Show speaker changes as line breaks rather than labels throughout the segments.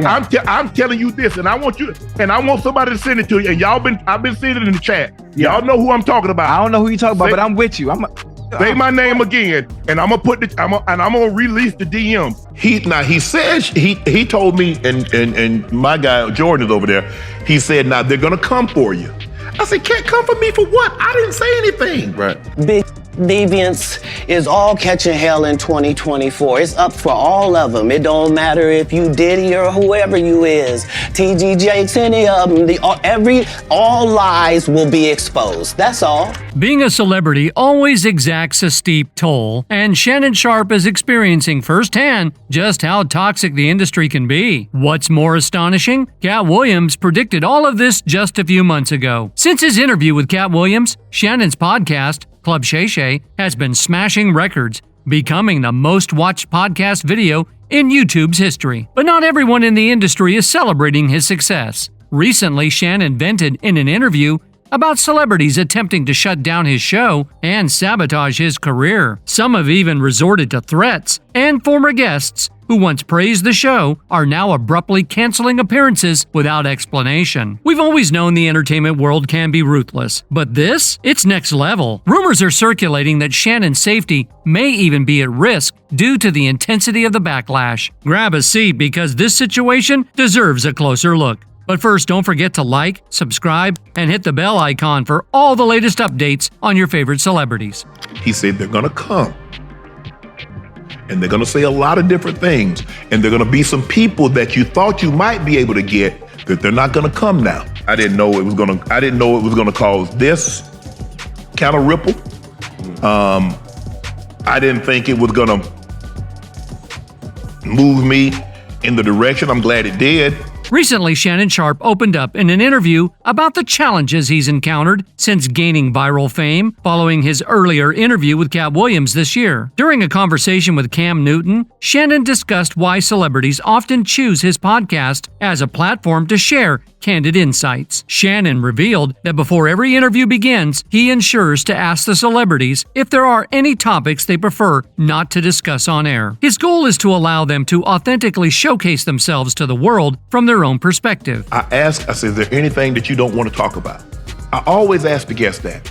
I'm telling you this, and I want somebody to send it to you. And I've been seeing it in the chat.
Yeah.
Y'all know who I'm talking about.
I don't know who you talking about, but I'm with you.
Say my name again, and I'm gonna release the DM.
He says he told me, and my guy Jordan is over there. He said, now they're gonna come for you. I said, can't come for me for what? I didn't say anything.
Right.
Big deviance is all catching hell in 2024. It's up for all of them. It don't matter if you Diddy or whoever you is. TG Jakes, any of them. All lies will be exposed. That's all.
Being a celebrity always exacts a steep toll, and Shannon Sharpe is experiencing firsthand just how toxic the industry can be. What's more astonishing? Katt Williams predicted all of this just a few months ago. Since his interview with Katt Williams, Shannon's podcast, Club Shay Shay, has been smashing records, becoming the most watched podcast video in YouTube's history. But not everyone in the industry is celebrating his success. Recently, Shannon vented in an interview about celebrities attempting to shut down his show and sabotage his career. Some have even resorted to threats, and former guests who once praised the show are now abruptly canceling appearances without explanation. We've always known the entertainment world can be ruthless, but it's next level. Rumors are circulating that Shannon's safety may even be at risk due to the intensity of the backlash. Grab a seat because this situation deserves a closer look. But first, don't forget to like, subscribe, and hit the bell icon for all the latest updates on your favorite celebrities.
He said they're gonna come. And they're gonna say a lot of different things. And they're gonna be some people that you thought you might be able to get that they're not gonna come now. I didn't know it was gonna cause this kind of ripple. I didn't think it was gonna move me in the direction. I'm glad it did.
Recently, Shannon Sharpe opened up in an interview about the challenges he's encountered since gaining viral fame following his earlier interview with Katt Williams this year. During a conversation with Cam Newton, Shannon discussed why celebrities often choose his podcast as a platform to share candid insights. Shannon revealed that before every interview begins, he ensures to ask the celebrities if there are any topics they prefer not to discuss on air. His goal is to allow them to authentically showcase themselves to the world from their own perspective.
I said, is there anything that you don't want to talk about? I always ask the guests that.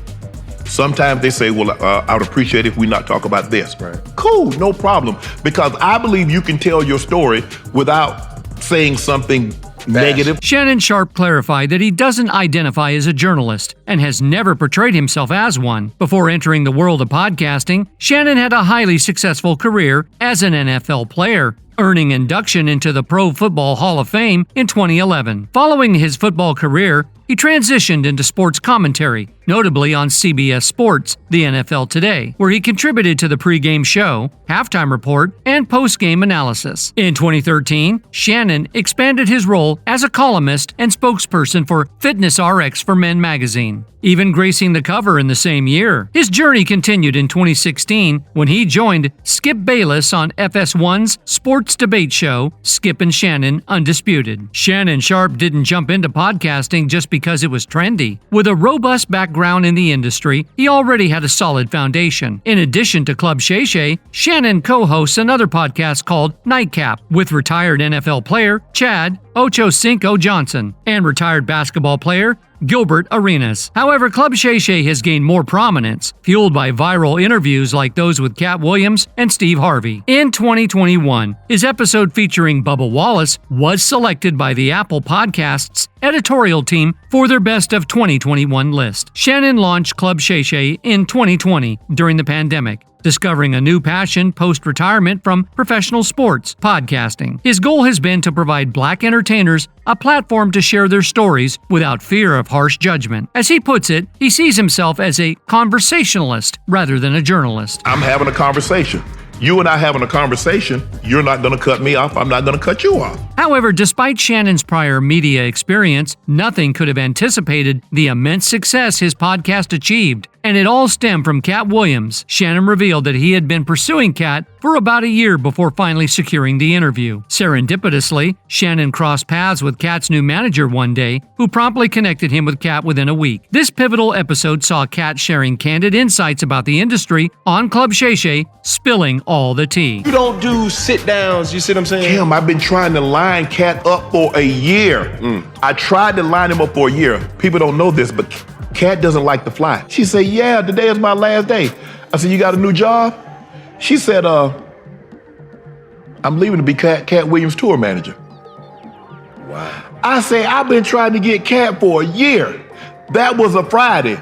Sometimes they say, well, I would appreciate if we not talk about this.
Right.
Cool, no problem. Because I believe you can tell your story without saying something negative.
Shannon Sharpe clarified that he doesn't identify as a journalist and has never portrayed himself as one. Before entering the world of podcasting, Shannon had a highly successful career as an NFL player, earning induction into the Pro Football Hall of Fame in 2011. Following his football career, he transitioned into sports commentary, notably on CBS Sports, the NFL Today, where he contributed to the pregame show, halftime report, and postgame analysis. In 2013, Shannon expanded his role as a columnist and spokesperson for Fitness RX for Men magazine, even gracing the cover in the same year. His journey continued in 2016 when he joined Skip Bayless on FS1's sports debate show, Skip and Shannon Undisputed. Shannon Sharpe didn't jump into podcasting just because it was trendy. With a robust background in the industry, he already had a solid foundation. In addition to Club Shay Shay, Shannon co-hosts another podcast called Nightcap with retired NFL player Chad Ocho Cinco Johnson and retired basketball player Gilbert Arenas. However, Club Shay Shay has gained more prominence, fueled by viral interviews like those with Katt Williams and Steve Harvey. In 2021, his episode featuring Bubba Wallace was selected by the Apple Podcasts editorial team for their Best of 2021 list. Shannon launched Club Shay Shay in 2020 during the pandemic, discovering a new passion post-retirement from professional sports, podcasting. His goal has been to provide Black entertainers a platform to share their stories without fear of harsh judgment. As he puts it, he sees himself as a conversationalist rather than a journalist.
I'm having a conversation. You and I having a conversation, you're not going to cut me off, I'm not going to cut you off.
However, despite Shannon's prior media experience, nothing could have anticipated the immense success his podcast achieved. and it all stemmed from Katt Williams. Shannon revealed that he had been pursuing Katt for about a year before finally securing the interview. Serendipitously, Shannon crossed paths with Katt's new manager one day, who promptly connected him with Katt within a week. This pivotal episode saw Katt sharing candid insights about the industry on Club Shay Shay, spilling all the tea.
You don't do sit-downs, you see what I'm saying?
Kim, I've been trying to line Katt up for a year. I tried to line him up for a year. People don't know this, but Katt doesn't like to fly. She said, yeah, today is my last day. I said, you got a new job? She said, I'm leaving to be Katt Williams' tour manager.
Wow.
I said, I've been trying to get Katt for a year. That was a Friday.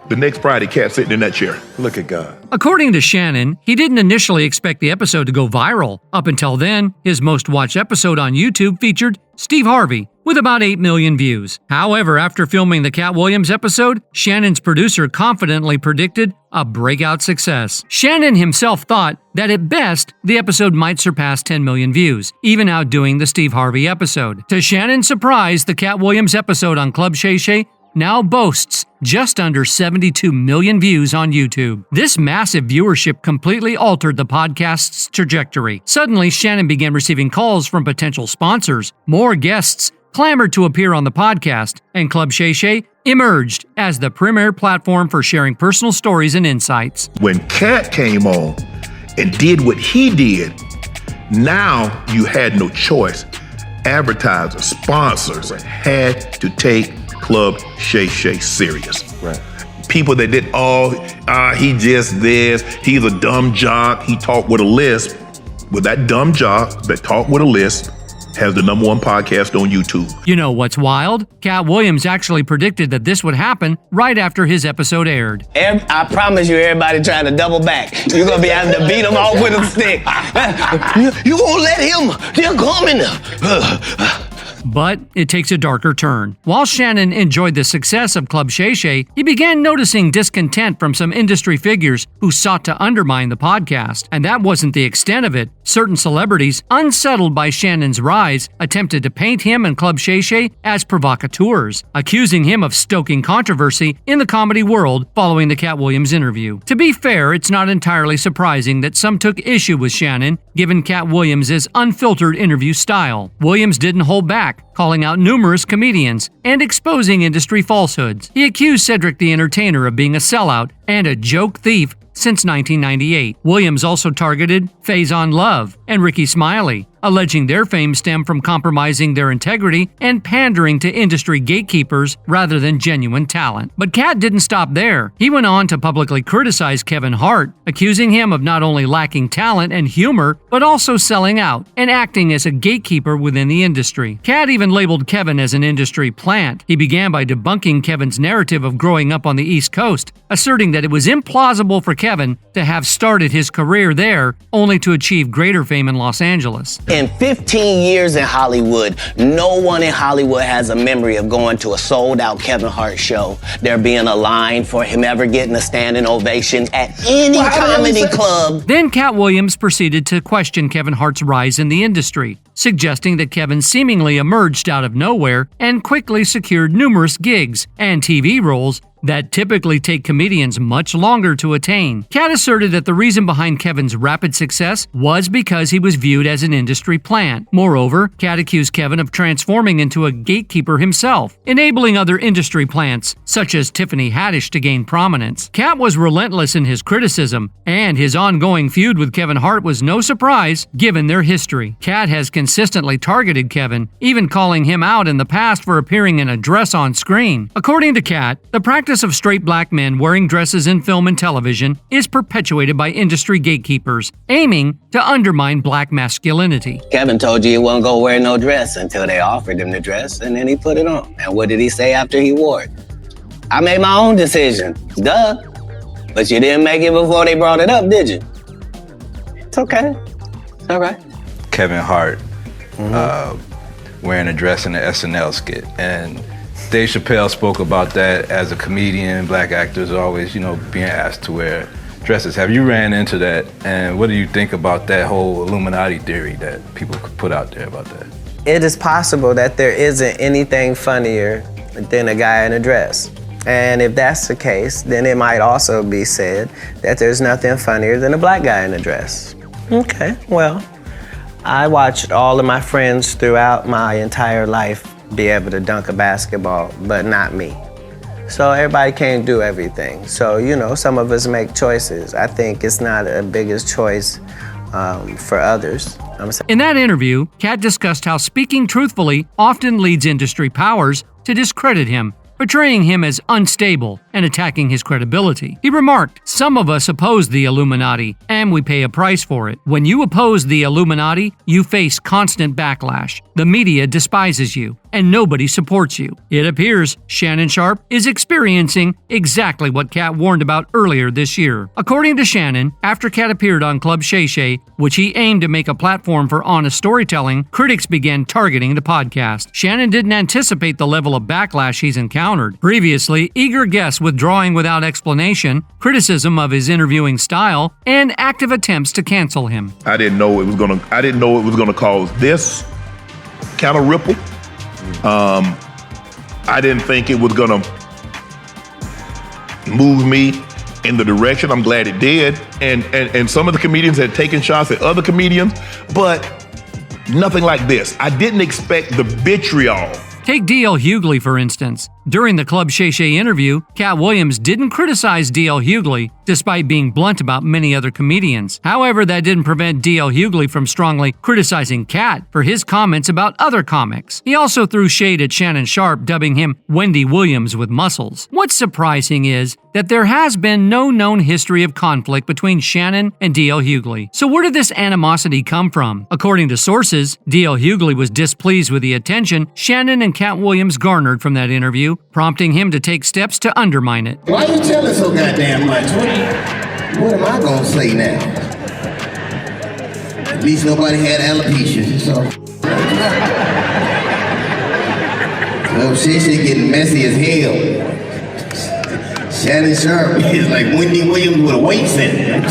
The next Friday, Katt sitting in that chair.
Look at God.
According to Shannon, he didn't initially expect the episode to go viral. Up until then, his most watched episode on YouTube featured Steve Harvey, with about 8 million views. However, after filming the Katt Williams episode, Shannon's producer confidently predicted a breakout success. Shannon himself thought that at best, the episode might surpass 10 million views, even outdoing the Steve Harvey episode. To Shannon's surprise, the Katt Williams episode on Club Shay Shay now boasts just under 72 million views on YouTube. This massive viewership completely altered the podcast's trajectory. Suddenly, Shannon began receiving calls from potential sponsors. More guests clamored to appear on the podcast, and Club Shay Shay emerged as the premier platform for sharing personal stories and insights.
When Katt came on and did what he did, now you had no choice. Advertisers, sponsors had to take Club Shay Shay serious.
Right.
People that did, he just this, he's a dumb jock, he talked with a lisp. Well, that dumb jock that talked with a lisp has the #1 podcast on YouTube.
You know what's wild? Katt Williams actually predicted that this would happen right after his episode aired.
I promise you, everybody trying to double back. You're gonna be having to beat them off with a stick. You won't let him. They're coming.
But it takes a darker turn. While Shannon enjoyed the success of Club Shay Shay, he began noticing discontent from some industry figures who sought to undermine the podcast. And that wasn't the extent of it. Certain celebrities, unsettled by Shannon's rise, attempted to paint him and Club Shay Shay as provocateurs, accusing him of stoking controversy in the comedy world following the Katt Williams interview. To be fair, it's not entirely surprising that some took issue with Shannon, given Katt Williams' unfiltered interview style. Williams didn't hold back, calling out numerous comedians and exposing industry falsehoods. He accused Cedric the Entertainer of being a sellout and a joke thief since 1998. Williams also targeted Faison Love and Ricky Smiley, alleging their fame stemmed from compromising their integrity and pandering to industry gatekeepers rather than genuine talent. But Katt didn't stop there. He went on to publicly criticize Kevin Hart, accusing him of not only lacking talent and humor, but also selling out and acting as a gatekeeper within the industry. Katt even labeled Kevin as an industry plant. He began by debunking Kevin's narrative of growing up on the East Coast, asserting that it was implausible for Kevin to have started his career there only to achieve greater fame in Los Angeles.
In 15 years in Hollywood, no one in Hollywood has a memory of going to a sold-out Kevin Hart show, there being a line for him ever getting a standing ovation at any comedy club.
Then Katt Williams proceeded to question Kevin Hart's rise in the industry, suggesting that Kevin seemingly emerged out of nowhere and quickly secured numerous gigs and TV roles that typically take comedians much longer to attain. Katt asserted that the reason behind Kevin's rapid success was because he was viewed as an industry plant. Moreover, Katt accused Kevin of transforming into a gatekeeper himself, enabling other industry plants, such as Tiffany Haddish, to gain prominence. Katt was relentless in his criticism, and his ongoing feud with Kevin Hart was no surprise given their history. Katt has consistently targeted Kevin, even calling him out in the past for appearing in a dress on screen. According to Katt, the practice of straight black men wearing dresses in film and television is perpetuated by industry gatekeepers, aiming to undermine black masculinity.
Kevin told you he wasn't gonna wear no dress until they offered him the dress, and then he put it on. And what did he say after he wore it? I made my own decision. Duh. But you didn't make it before they brought it up, did you? It's okay. It's all right.
Kevin Hart wearing a dress in the SNL skit, and Dave Chappelle spoke about that as a comedian. Black actors are always, being asked to wear dresses. Have you ran into that? And what do you think about that whole Illuminati theory that people put out there about that?
It is possible that there isn't anything funnier than a guy in a dress.
And if that's the case, then it might also be said that there's nothing funnier than a black guy in a dress. Okay, well, I watched all of my friends throughout my entire life be able to dunk a basketball, but not me. So everybody can't do everything. So, you know, some of us make choices. I think it's not a biggest choice for others.
In that interview, Katt discussed how speaking truthfully often leads industry powers to discredit him, portraying him as unstable and attacking his credibility. He remarked, "Some of us oppose the Illuminati, and we pay a price for it. When you oppose the Illuminati, you face constant backlash. The media despises you, and nobody supports you." It appears Shannon Sharpe is experiencing exactly what Katt warned about earlier this year. According to Shannon, after Katt appeared on Club Shay Shay, which he aimed to make a platform for honest storytelling, critics began targeting the podcast. Shannon didn't anticipate the level of backlash he's encountered. Previously, eager guests withdrawing without explanation, criticism of his interviewing style, and active attempts to cancel him.
I didn't know it was gonna cause this kind of ripple. I didn't think it was gonna move me in the direction. I'm glad it did. And some of the comedians had taken shots at other comedians, but nothing like this. I didn't expect the vitriol.
Take D.L. Hugley, for instance. During the Club Shay Shay interview, Katt Williams didn't criticize D.L. Hugley, despite being blunt about many other comedians. However, that didn't prevent D.L. Hugley from strongly criticizing Katt for his comments about other comics. He also threw shade at Shannon Sharpe, dubbing him Wendy Williams with muscles. What's surprising is that there has been no known history of conflict between Shannon and D.L. Hugley. So where did this animosity come from? According to sources, D.L. Hugley was displeased with the attention Shannon and Katt Williams garnered from that interview, prompting him to take steps to undermine it.
Why you telling so goddamn much? What am I gonna say now? At least nobody had alopecia, so. Well, shit getting messy as hell. Shannon Sharpe is like Wendy Williams with a weight center.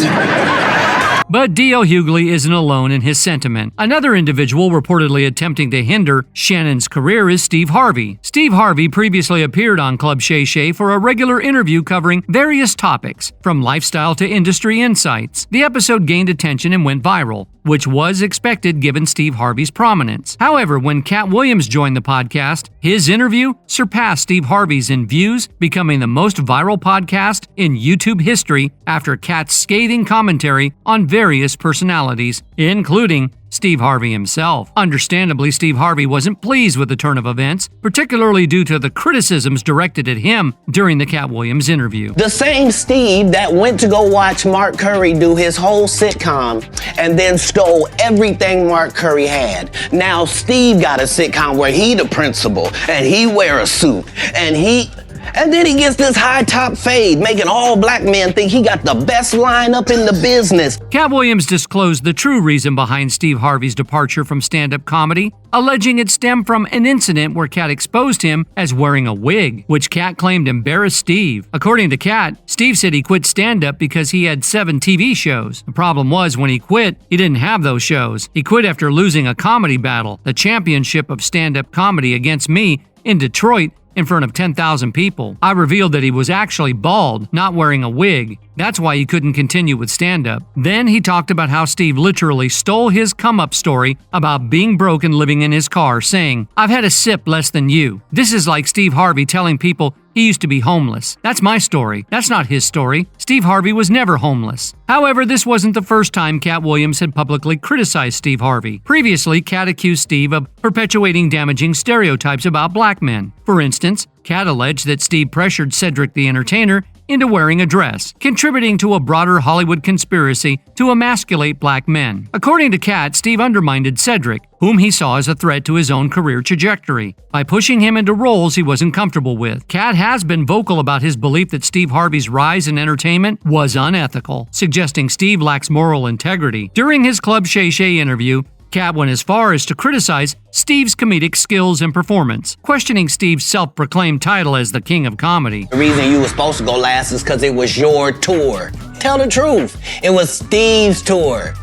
But D.L. Hugley isn't alone in his sentiment. Another individual reportedly attempting to hinder Shannon's career is Steve Harvey. Steve Harvey previously appeared on Club Shay Shay for a regular interview covering various topics, from lifestyle to industry insights. The episode gained attention and went viral, which was expected given Steve Harvey's prominence. However, when Katt Williams joined the podcast, his interview surpassed Steve Harvey's in views, becoming the most viral podcast in YouTube history after Katt's scathing commentary on various personalities, including Steve Harvey himself. Understandably, Steve Harvey wasn't pleased with the turn of events, particularly due to the criticisms directed at him during the Katt Williams interview.
The same Steve that went to go watch Mark Curry do his whole sitcom and then stole everything Mark Curry had. Now Steve got a sitcom where he the principal and he wear a suit and then he gets this high top fade, making all black men think he got the best lineup in the business.
Katt Williams disclosed the true reason behind Steve Harvey's departure from stand-up comedy, alleging it stemmed from an incident where Katt exposed him as wearing a wig, which Katt claimed embarrassed Steve. According to Katt, Steve said he quit stand-up because he had 7 TV shows. The problem was, when he quit, he didn't have those shows. He quit after losing a comedy battle, the championship of stand-up comedy, against me in Detroit, in front of 10,000 people. I revealed that he was actually bald, not wearing a wig. That's why he couldn't continue with stand-up. Then he talked about how Steve literally stole his come-up story about being broke and living in his car, saying, "I've had a sip less than you." This is like Steve Harvey telling people he used to be homeless. That's my story. That's not his story. Steve Harvey was never homeless. However, this wasn't the first time Katt Williams had publicly criticized Steve Harvey. Previously, Katt accused Steve of perpetuating damaging stereotypes about black men. For instance, Katt alleged that Steve pressured Cedric the Entertainer into wearing a dress, contributing to a broader Hollywood conspiracy to emasculate black men. According to Katt, Steve undermined Cedric, whom he saw as a threat to his own career trajectory, by pushing him into roles he wasn't comfortable with. Katt has been vocal about his belief that Steve Harvey's rise in entertainment was unethical, suggesting Steve lacks moral integrity. During his Club Shay Shay interview, Katt went as far as to criticize Steve's comedic skills and performance, questioning Steve's self-proclaimed title as the king of comedy.
The reason you were supposed to go last is because it was your tour. Tell the truth. It was Steve's tour.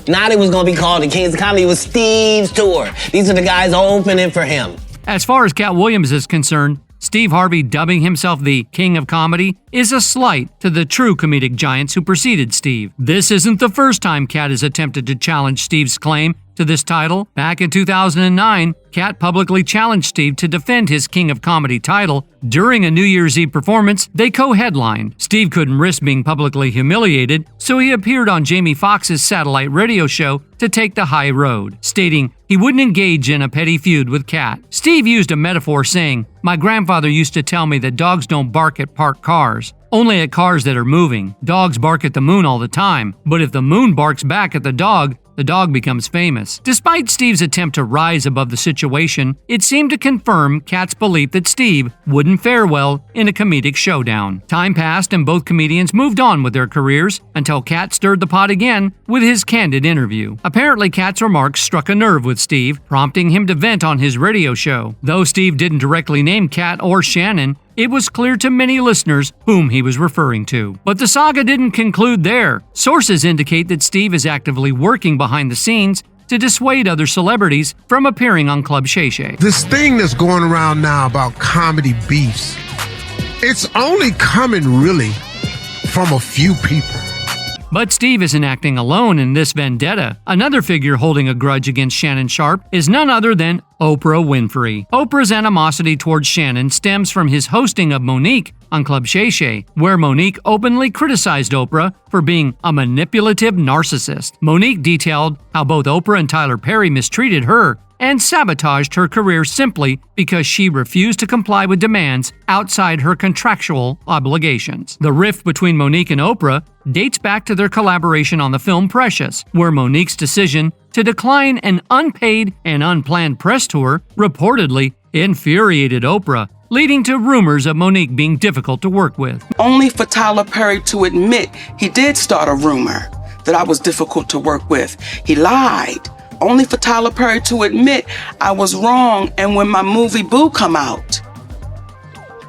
Not it was going to be called the Kings of Comedy. It was Steve's tour. These are the guys opening for him.
As far as Katt Williams is concerned, Steve Harvey dubbing himself the King of Comedy is a slight to the true comedic giants who preceded Steve. This isn't the first time Katt has attempted to challenge Steve's claim to this title. Back in 2009, Katt publicly challenged Steve to defend his King of Comedy title. During a New Year's Eve performance, they co-headlined. Steve couldn't risk being publicly humiliated, so he appeared on Jamie Foxx's satellite radio show to take the high road, stating he wouldn't engage in a petty feud with Katt. Steve used a metaphor saying, "My grandfather used to tell me that dogs don't bark at parked cars, only at cars that are moving. Dogs bark at the moon all the time, but if the moon barks back at the dog becomes famous." Despite Steve's attempt to rise above the situation, it seemed to confirm Katt's belief that Steve wouldn't fare well in a comedic showdown. Time passed and both comedians moved on with their careers until Katt stirred the pot again with his candid interview. Apparently, Katt's remarks struck a nerve with Steve, prompting him to vent on his radio show. Though Steve didn't directly name Katt or Shannon, it was clear to many listeners whom he was referring to. But the saga didn't conclude there. Sources indicate that Steve is actively working behind the scenes to dissuade other celebrities from appearing on Club Shay Shay.
This thing that's going around now about comedy beefs, it's only coming really from a few people.
But Steve isn't acting alone in this vendetta. Another figure holding a grudge against Shannon Sharpe is none other than Oprah Winfrey. Oprah's animosity towards Shannon stems from his hosting of Monique on Club Shay Shay, where Monique openly criticized Oprah for being a manipulative narcissist. Monique detailed how both Oprah and Tyler Perry mistreated her and sabotaged her career simply because she refused to comply with demands outside her contractual obligations. The rift between Monique and Oprah dates back to their collaboration on the film Precious, where Monique's decision to decline an unpaid and unplanned press tour reportedly infuriated Oprah, leading to rumors of Monique being difficult to work with.
Only for Tyler Perry to admit he did start a rumor that I was difficult to work with. He lied. Only for Tyler Perry to admit I was wrong, and when my movie Boo come out,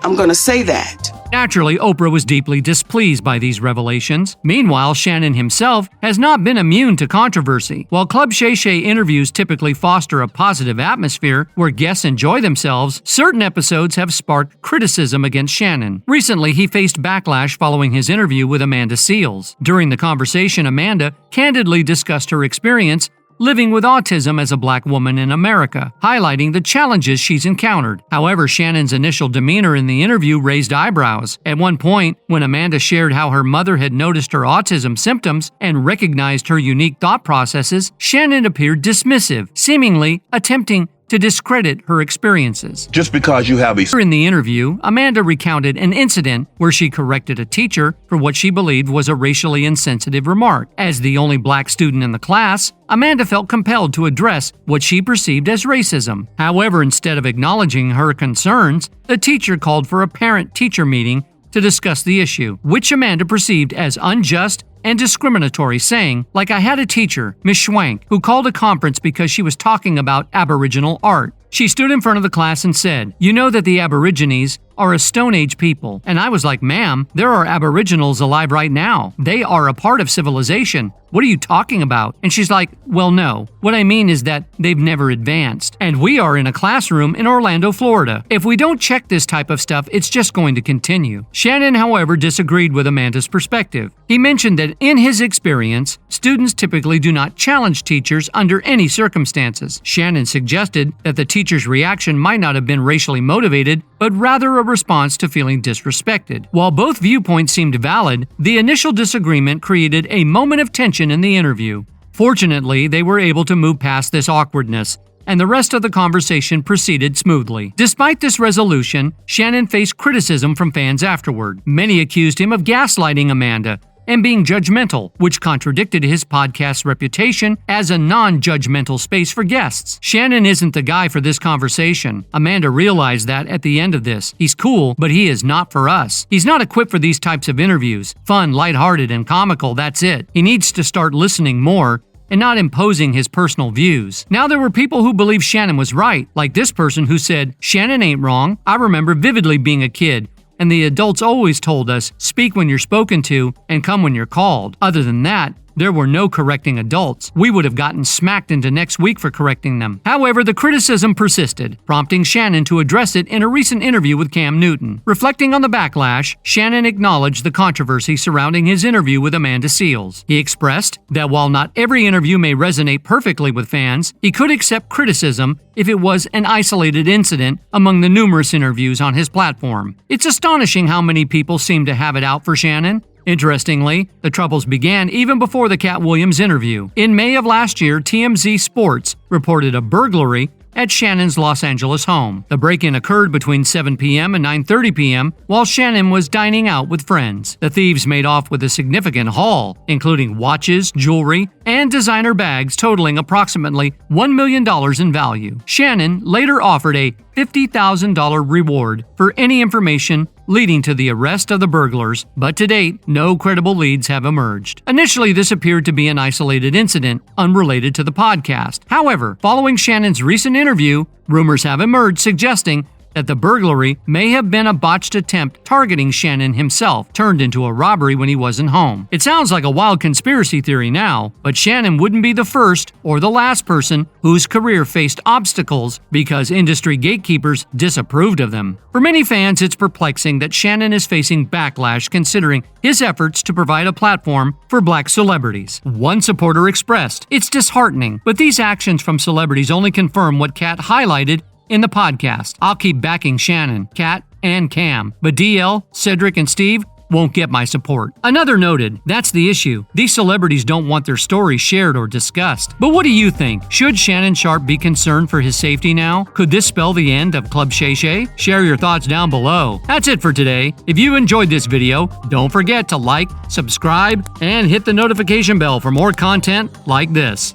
I'm gonna say that.
Naturally, Oprah was deeply displeased by these revelations. Meanwhile, Shannon himself has not been immune to controversy. While Club Shay Shay interviews typically foster a positive atmosphere where guests enjoy themselves, certain episodes have sparked criticism against Shannon. Recently, he faced backlash following his interview with Amanda Seales. During the conversation, Amanda candidly discussed her experience living with autism as a black woman in America, highlighting the challenges she's encountered. However, Shannon's initial demeanor in the interview raised eyebrows. At one point, when Amanda shared how her mother had noticed her autism symptoms and recognized her unique thought processes, Shannon appeared dismissive, seemingly attempting to discredit her experiences.
Just because you have a...
In the interview, Amanda recounted an incident where she corrected a teacher for what she believed was a racially insensitive remark. As the only black student in the class, Amanda felt compelled to address what she perceived as racism. However, instead of acknowledging her concerns, the teacher called for a parent-teacher meeting to discuss the issue, which Amanda perceived as unjust and discriminatory, saying, like, I had a teacher, Miss Schwank, who called a conference because she was talking about Aboriginal art. She stood in front of the class and said, you know that the Aborigines are a Stone Age people. And I was like, ma'am, there are Aboriginals alive right now. They are a part of civilization. What are you talking about? And she's like, well, no. What I mean is that they've never advanced. And we are in a classroom in Orlando, Florida. If we don't check this type of stuff, it's just going to continue. Shannon, however, disagreed with Amanda's perspective. He mentioned that in his experience, students typically do not challenge teachers under any circumstances. Shannon suggested that the teacher's reaction might not have been racially motivated, but rather a response to feeling disrespected. While both viewpoints seemed valid, the initial disagreement created a moment of tension in the interview. Fortunately, they were able to move past this awkwardness, and the rest of the conversation proceeded smoothly. Despite this resolution, Shannon faced criticism from fans afterward. Many accused him of gaslighting Amanda and being judgmental, which contradicted his podcast's reputation as a non-judgmental space for guests. Shannon isn't the guy for this conversation. Amanda realized that at the end of this. He's cool, but he is not for us. He's not equipped for these types of interviews. Fun, lighthearted, and comical, that's it. He needs to start listening more and not imposing his personal views. Now, there were people who believed Shannon was right, like this person who said, Shannon ain't wrong. I remember vividly being a kid, and the adults always told us, speak when you're spoken to and come when you're called. Other than that, there were no correcting adults. We would have gotten smacked into next week for correcting them. However, the criticism persisted, prompting Shannon to address it in a recent interview with Cam Newton. Reflecting on the backlash, Shannon acknowledged the controversy surrounding his interview with Amanda Seales. He expressed that while not every interview may resonate perfectly with fans, he could accept criticism if it was an isolated incident among the numerous interviews on his platform. It's astonishing how many people seem to have it out for Shannon. Interestingly, the troubles began even before the Katt Williams interview. In May of last year, TMZ Sports reported a burglary at Shannon's Los Angeles home. The break-in occurred between 7 p.m. and 9:30 p.m. while Shannon was dining out with friends. The thieves made off with a significant haul, including watches, jewelry, and designer bags totaling approximately $1 million in value. Shannon later offered a $50,000 reward for any information leading to the arrest of the burglars, but to date, no credible leads have emerged. Initially, this appeared to be an isolated incident unrelated to the podcast. However, following Shannon's recent interview, rumors have emerged suggesting that the burglary may have been a botched attempt targeting Shannon himself, turned into a robbery when he wasn't home. It sounds like a wild conspiracy theory now, but Shannon wouldn't be the first or the last person whose career faced obstacles because industry gatekeepers disapproved of them. For many fans, it's perplexing that Shannon is facing backlash considering his efforts to provide a platform for black celebrities. One supporter expressed, "It's disheartening, but these actions from celebrities only confirm what Katt highlighted in the podcast. I'll keep backing Shannon, Katt, and Cam, but DL, Cedric, and Steve won't get my support." Another noted, "That's the issue. These celebrities don't want their stories shared or discussed." But what do you think? Should Shannon Sharpe be concerned for his safety now? Could this spell the end of Club Shay Shay? Share your thoughts down below. That's it for today. If you enjoyed this video, don't forget to like, subscribe, and hit the notification bell for more content like this.